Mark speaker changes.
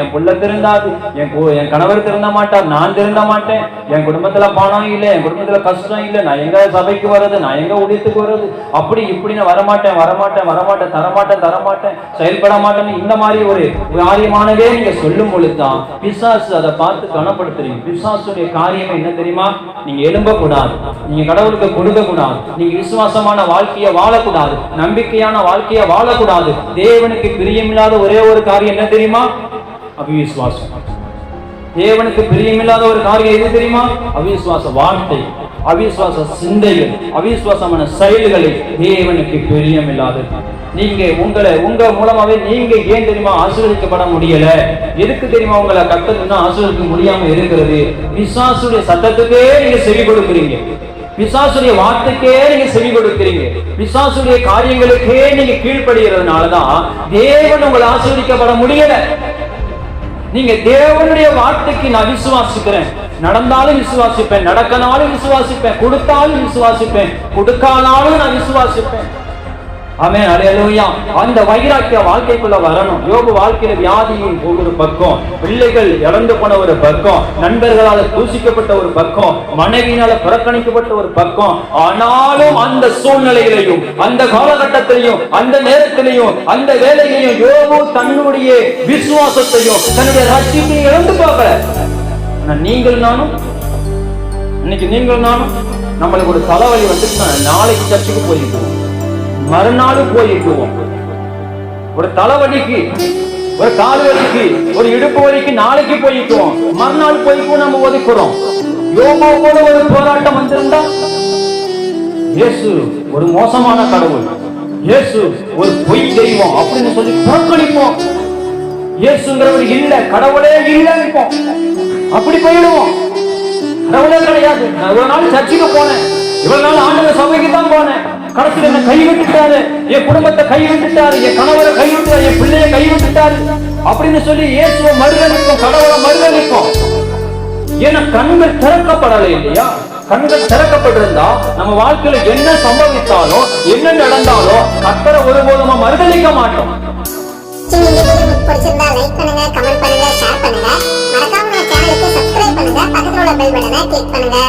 Speaker 1: என் புள்ள திருந்தாது, என் கணவர் திருந்த மாட்டார், நான் திருந்த மாட்டேன், என் குடும்பத்துல பணம் இல்லை, என் குடும்பத்துல கஷ்டம் இல்லை, நான் எங்க சபைக்கு வர்றது, நான் எங்க ஊழியத்துக்கு வர்றது, அப்படி இப்படின்னு வரமாட்டேன் தரமாட்டேன் செயல்பட மாட்டேன்னு இந்த மாதிரி ஒரு காரியமானவே நீங்க சொல்லும் பொழுதுதான் பிசாசு அதை பார்த்து கனப்படுத்துறீங்க. பிசாசுடைய காரியமே என்ன தெரியுமா? நீங்க எழும்ப கூடாது, நீங்க கடவுளுக்கு கொடுக்க கூடாது, நீங்க விசுவாசமான வாழ்க்கையை வாழக்கூடாது, நம்பிக்கையான வாழ்க்கையை வாழக்கூடாது. தேவனுக்கு பிரியமில்லாத ஒரே ஒரு காரியம் என்ன தெரியுமா? அவிசுவாசம். தேவனுக்கு பிரியமில்லாத ஒரு காரியம் எது தெரியுமா? அவிசுவாச வார்த்தை, அவிசுவாச சிந்தைகள், அவிசுவாசமான செயல்களை தேவனுக்கு பிரியமில்லாதது. நீங்க உங்க மூலமாவே நீங்க ஏன் தெரியுமா ஆசீர்வதிக்கப்பட முடியல? எதுக்கு தெரியுமா உங்களை கர்த்தர் ஆசீர்வதிக்க முடியாம இருக்கிறது? பிசாசுடைய சத்தத்துக்கே நீங்க செவி கொடுக்கிறீங்க, பிசாசுடைய வார்த்தைக்கே நீங்க செவி கொடுக்கிறீங்க, பிசாசுடைய காரியங்களுக்கே நீங்க கீழ்ப்படுகிறதுனாலதான் தேவன் உங்களை ஆசீர்வதிக்கப்பட முடியல. நீங்க தேவனுடைய வார்த்தைக்கு நான் விசுவாசிக்கிறேன், நடந்தாலும் விசுவாசிப்பேன், நடக்கனாலும் விசுவாசிப்பேன், கொடுத்தாலும் விசுவாசிப்பேன், கொடுக்கானாலும் நான் விசுவாசிப்பேன். ஆமென், அல்லேலூயா. அந்த வைராக்கிய வாழ்க்கைக்குள்ள வரணும். யோபு வாழ்க்கையில வியாதியின் ஒரு பக்கம், பிள்ளைகள் இறந்து போன ஒரு பக்கம், நண்பர்களால் தூசிக்கப்பட்ட ஒரு பக்கம், மனைவியினால புறக்கணிக்கப்பட்ட ஒரு பக்கம். ஆனாலும் அந்த சூழ்நிலையிலையும், அந்த காலகட்டத்திலையும், அந்த நேரத்திலையும், அந்த வேலையிலையும் யோபு தன்னுடைய விசுவாசத்தையும் தன்னுடைய ரட்சிப்பையும் இழந்து பார்க்கல. நீங்கள் நானும் நம்மளுக்கு ஒரு தலைவலி வந்துட்டு நாளைக்கு சர்ச்சுக்கு போயிருக்கோம், மறுநாள் போயிருக்குவோம். ஒரு தலைவலிக்கு, ஒரு கால் வலிக்கு, ஒரு இடுப்பு வலிக்கு நாளைக்கு போயிருக்குவோம், மறுநாள் போயிருக்கும் நம்ம ஒதுக்குறோம். யோபோவோட ஒரு போராட்டம் வந்திருந்தா, இயேசு ஒரு மோசமான கடவுள், இயேசு ஒரு பொய் தெய்வம் அப்படின்னு சொல்லி புறக்கணிப்போம். இயேசுங்கிறவர் இல்ல, கடவுளே இல்லைப்போம், அப்படி போயிடுவோம். கடவுளே கிடையாது. நான் இவ்வளவு நாள் சர்ச்சுக்கு போனேன், இவ்வளவு நாள் ஆண்டவர் சபைக்கு தான் போனேன், கடைசியில் என்ன கைவிட்டுட்டாரு, என் குடும்பத்தை கைவிட்டுட்டாரு, என் கணவரை கைவிட்டாரு, என் பிள்ளைய கைவிட்டுட்டாரு அப்படின்னு சொல்லி இயேசுவை மறுதளிப்போம், கடவுளை மறுதளிப்போம். ஏன்னா கண்கள் திறக்கப்படலை இல்லையா? கண்கள் திறக்கப்பட்டிருந்தா நம்ம வாழ்க்கையில என்ன சம்பவித்தாலும் என்ன நடந்தாலும் கர்த்தரை ஒருபோதும் மறுதளிக்க மாட்டோம்.
Speaker 2: பிடிச்சிருந்தா லைக் பண்ணுங்க, கமெண்ட் பண்ணுங்க, ஷேர் பண்ணுங்க, மறக்காம சேனலுக்கு சப்ஸ்கிரைப் பண்ணுங்க, பக்கத்துல உள்ள பெல் பட்டனை கிளிக் பண்ணுங்க.